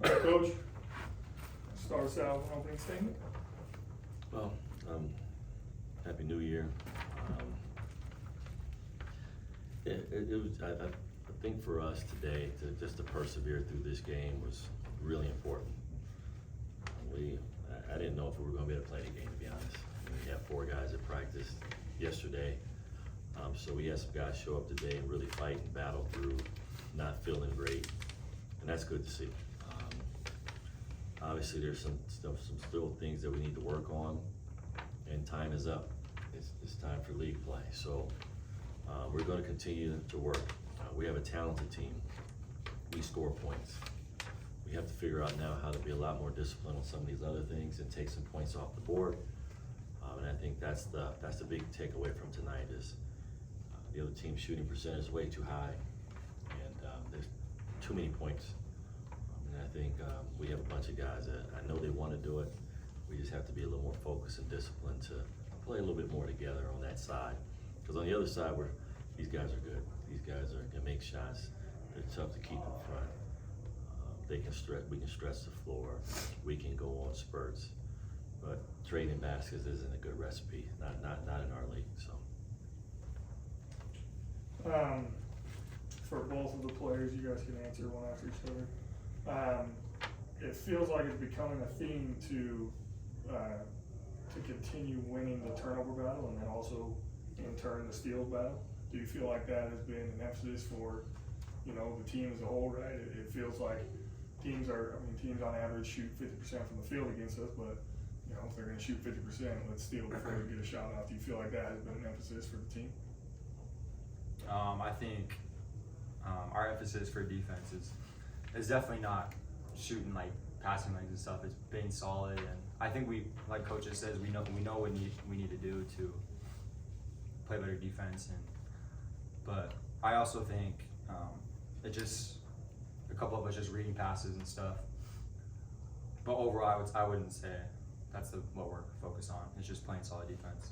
Coach, start us out with an opening statement. Well, Happy New Year. It was, I think for us today, just to persevere through this game was really important. I didn't know if we were going to be able to play the game, to be honest. We had 4 guys that practiced yesterday. So we had some guys show up today and really fight and battle through not feeling great. And that's good to see. Obviously, there's some still things that we need to work on, and time is up. It's time for league play. So we're going to continue to work. We have a talented team. We score points. We have to figure out now how to be a lot more disciplined on some of these other things and take some points off the board. And I think that's the big takeaway from tonight is the other team's shooting percentage is way too high, and there's too many points. And I think we have a bunch of guys that I know they want to do it. We just have to be a little more focused and disciplined to play a little bit more together on that side. Because on the other side, these guys are good. These guys can make shots. They're tough to keep in front. They can stretch. We can stretch the floor. We can go on spurts. But trading baskets isn't a good recipe. Not in our league. So. For both of the players, you guys can answer one after each other. It feels like it's becoming a theme to continue winning the turnover battle and then also in turn the steals battle. Do you feel like that has been an emphasis for the team as a whole? Right? It feels like teams on average shoot 50% from the field against us, but if they're going to shoot 50%, let's steal before we get a shot off. Do you feel like that has been an emphasis for the team? I think our emphasis for defense is definitely not shooting like passing lanes and stuff. It's being solid, and I think we, like coaches says, we know what we need to do to play better defense. But I also think it just a couple of us just reading passes and stuff. But overall, I wouldn't say that's what we're focused on. It's just playing solid defense.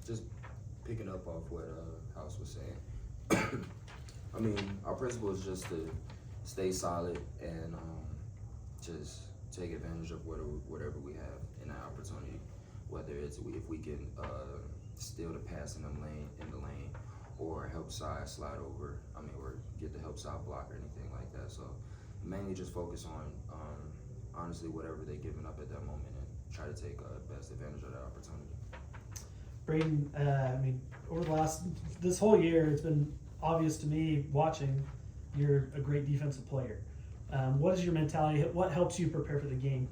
Just picking up off what House was saying. I mean, our principle is just to stay solid and just take advantage of whatever we have in our opportunity. Whether it's if we can steal the pass in the lane, or help side slide over. Or get the help side block or anything like that. So mainly just focus on honestly whatever they're giving up at that moment and try to take best advantage of that opportunity. Braden, over this whole year, it's been obvious to me watching you're a great defensive player. What is your mentality? What helps you prepare for the game?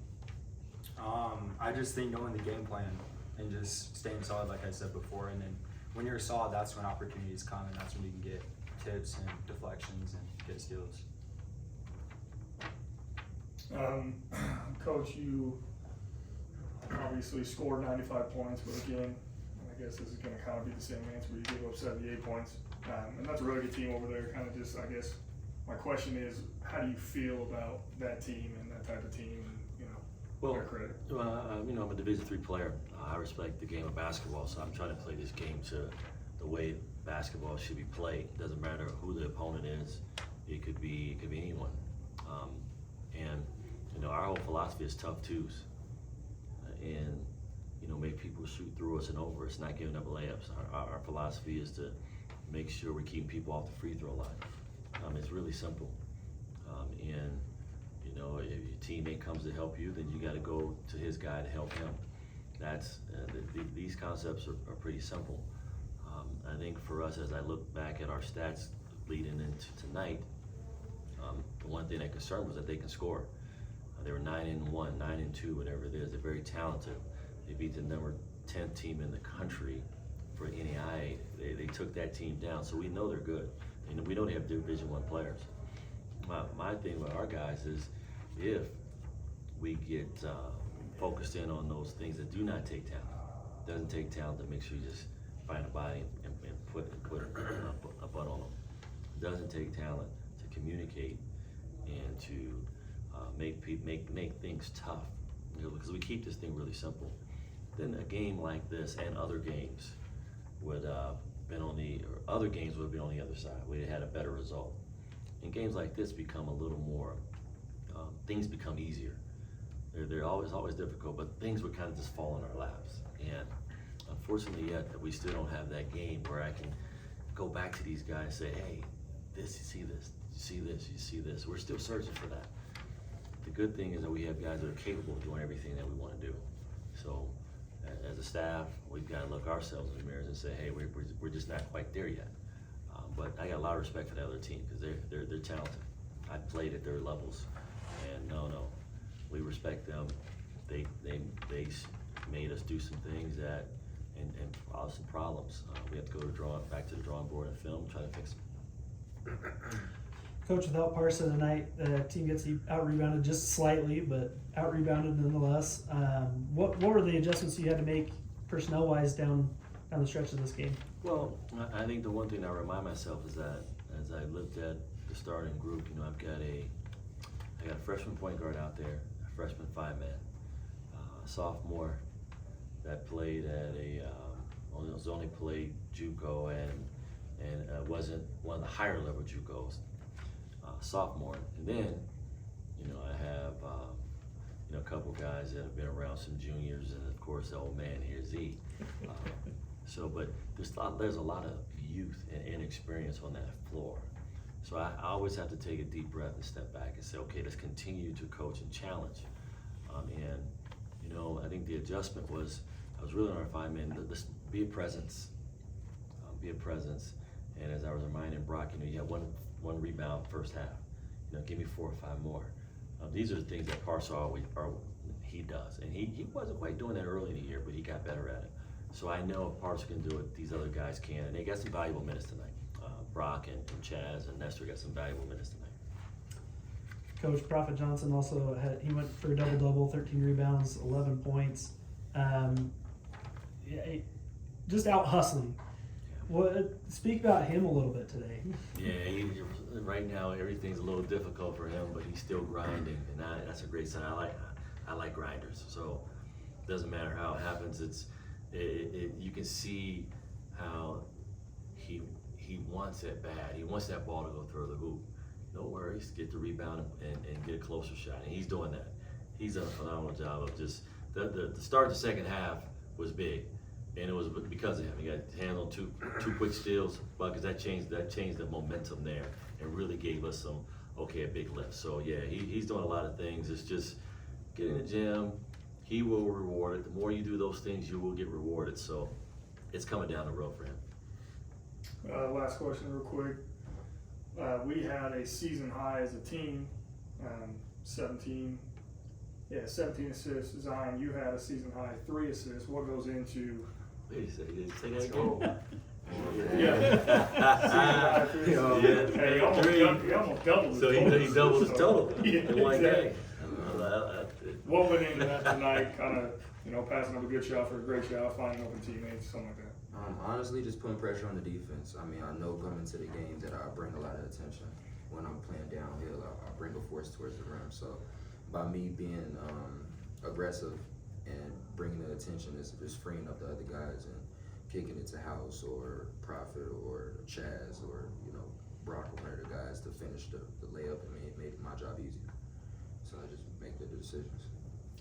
I just think knowing the game plan and just staying solid, like I said before, and then when you're solid, that's when opportunities come, and that's when you can get tips and deflections and get steals. Coach, you obviously scored 95 points, but again, I guess this is going to kind of be the same answer where you gave up 78 points. And that's a really good team over there. Kind of just, I guess, my question is, how do you feel about that team and that type of team? And, their credit. I'm a Division III player. I respect the game of basketball, so I'm trying to play this game to the way basketball should be played. It doesn't matter who the opponent is. It could be anyone. Our whole philosophy is tough twos. And make people shoot through us and over us, not giving up layups. Our philosophy is to make sure we're keeping people off the free throw line. It's really simple. If your teammate comes to help you, then you got to go to his guy to help him. That's these concepts are pretty simple. I think for us, as I look back at our stats leading into tonight, the one thing that concerned was that they can score. They were 9-1, 9-2, whatever it is. They're very talented. They beat the number 10 team in the country for NAIA. They took that team down, so we know they're good. We know they have Division I players. My thing with our guys is if we get focused in on those things that do not take talent. It doesn't take talent to make sure you just find a body and put a butt on them. It doesn't take talent to communicate and to make things tough. Because we keep this thing really simple. Then a game like this and other games would other games would have been on the other side. We had a better result. And games like this become a little more, things become easier. They're always difficult, but things would kind of just fall in our laps. And unfortunately yet, we still don't have that game where I can go back to these guys and say, hey, you see this, you see this, you see this. We're still searching for that. The good thing is that we have guys that are capable of doing everything that we want to do. So as a staff, we've got to look ourselves in the mirrors and say, hey, we're just not quite there yet. But I got a lot of respect for the other team because they're talented. I played at their levels, and no, we respect them. They made us do some things that and cause some problems. We have to go back to the drawing board and film, try to fix them. Coach, without Parson tonight, the team gets out-rebounded just slightly, but out-rebounded nonetheless. What were the adjustments you had to make personnel-wise down the stretch of this game? Well, I think the one thing I remind myself is that as I looked at the starting group, I got a freshman point guard out there, a freshman 5-man, a sophomore that played at only played JUCO and wasn't one of the higher level JUCOs. Sophomore, and then I have a couple guys that have been around, some juniors, and of course the old man here, Z. But there's a lot of youth and inexperience on that floor. So I always have to take a deep breath and step back and say, okay, let's continue to coach and challenge. I think the adjustment was I was really on our 5-man. Let's be a presence, And as I was reminding Brock, you had one rebound first half. Give me 4 or 5 more. These are the things that Parson he does, and he wasn't quite doing that early in the year, but he got better at it. So I know if Parson can do it, these other guys can, and they got some valuable minutes tonight. Brock and Chaz and Nestor got some valuable minutes tonight. Coach Prophet Johnson also he went for a double-double, 13 rebounds, 11 points. Just out hustling. Speak about him a little bit today. Yeah, right now everything's a little difficult for him, but he's still grinding, and that's a great sign. I like grinders, so it doesn't matter how it happens. You can see how he wants it bad. He wants that ball to go through the hoop. No worries, get the rebound and get a closer shot, and he's doing that. He's done a phenomenal job of just the start of the second half was big. And it was because of him. He got handled two quick steals, because that changed the momentum there and really gave us a big lift. So yeah, he's doing a lot of things. It's just get in the gym. He will reward it. The more you do those things, you will get rewarded. So it's coming down the road for him. Last question real quick. We had a season high as a team, 17 assists. Zion, you had a season high 3 assists. What goes into Say that again. Yeah. Hey, he almost doubled. So he doubled his total in one game. What went into that tonight? Kind of, passing up a good shot for a great shot, finding open teammates, something like that. Honestly, just putting pressure on the defense. I know coming to the game that I bring a lot of attention. When I'm playing downhill, I bring a force towards the rim. So by me being aggressive and bringing the attention, is just freeing up the other guys and kicking it to House or Prophet or Chaz or Brock or one of the guys to finish the layup, and made my job easier. So I just make the decisions.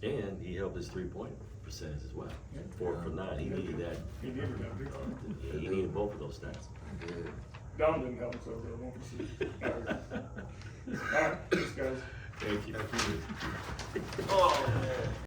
And he helped his 3-point percentage as well. 4 for 9. He needed that. He needed that big time. He needed both of those stats. Yeah. Dom didn't help himself though. All right, thanks guys. Thank you. Oh, man.